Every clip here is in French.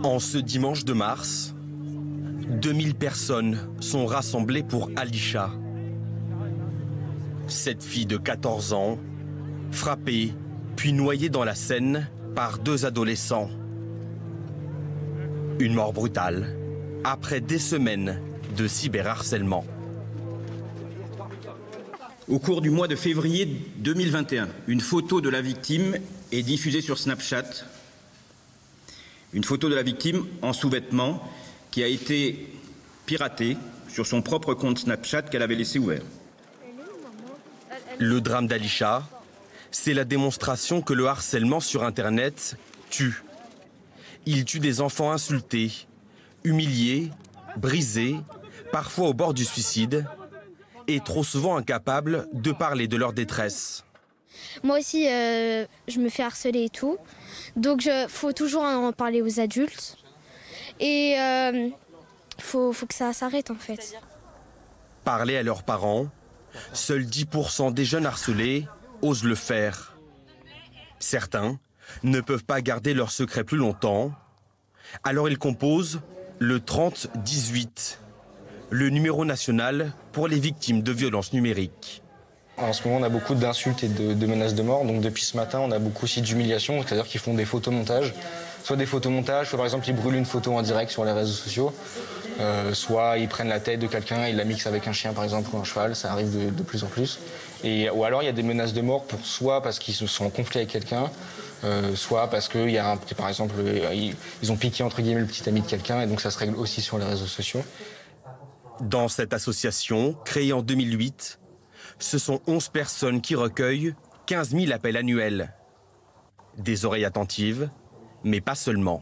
En ce dimanche de mars, 2000 personnes sont rassemblées pour Alisha. Cette fille de 14 ans, frappée puis noyée dans la Seine par 2 adolescents. Une mort brutale après des semaines de cyberharcèlement. Au cours du mois de février 2021, une photo de la victime est diffusée sur Snapchat. Une photo de la victime en sous-vêtements qui a été piratée sur son propre compte Snapchat qu'elle avait laissé ouvert. Le drame d'Alisha, c'est la démonstration que le harcèlement sur Internet tue. Il tue des enfants insultés, humiliés, brisés, parfois au bord du suicide, et trop souvent incapables de parler de leur détresse. Moi aussi, je me fais harceler et tout. Donc, faut toujours en parler aux adultes. Et faut que ça s'arrête, en fait. Parler à leurs parents, seuls 10% des jeunes harcelés osent le faire. Certains ne peuvent pas garder leur secret plus longtemps. Alors ils composent le 3018, le numéro national pour les victimes de violences numériques. En ce moment, on a beaucoup d'insultes et de menaces de mort. Donc depuis ce matin, on a beaucoup aussi d'humiliation, c'est-à-dire qu'ils font des photomontages. Soit des photomontages, soit par exemple ils brûlent une photo en direct sur les réseaux sociaux. Soit ils prennent la tête de quelqu'un et ils la mixent avec un chien par exemple ou un cheval, ça arrive de plus en plus. Ou alors il y a des menaces de mort pour soit parce qu'ils se sont en conflit avec quelqu'un, soit parce que par exemple ils ont piqué entre guillemets le petit ami de quelqu'un et donc ça se règle aussi sur les réseaux sociaux. Dans cette association, créée en 2008, ce sont 11 personnes qui recueillent 15 000 appels annuels. Des oreilles attentives, mais pas seulement.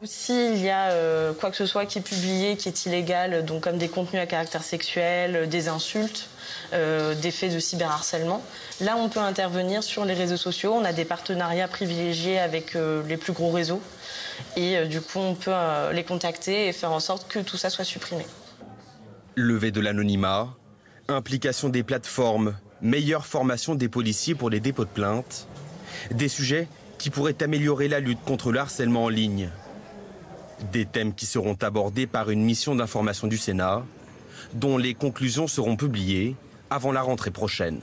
S'il y a quoi que ce soit qui est publié, qui est illégal, donc comme des contenus à caractère sexuel, des insultes, des faits de cyberharcèlement, là on peut intervenir sur les réseaux sociaux. On a des partenariats privilégiés avec les plus gros réseaux et du coup on peut les contacter et faire en sorte que tout ça soit supprimé. Levée de l'anonymat, implication des plateformes, meilleure formation des policiers pour les dépôts de plainte, des sujets qui pourraient améliorer la lutte contre le harcèlement en ligne. Des thèmes qui seront abordés par une mission d'information du Sénat, dont les conclusions seront publiées avant la rentrée prochaine.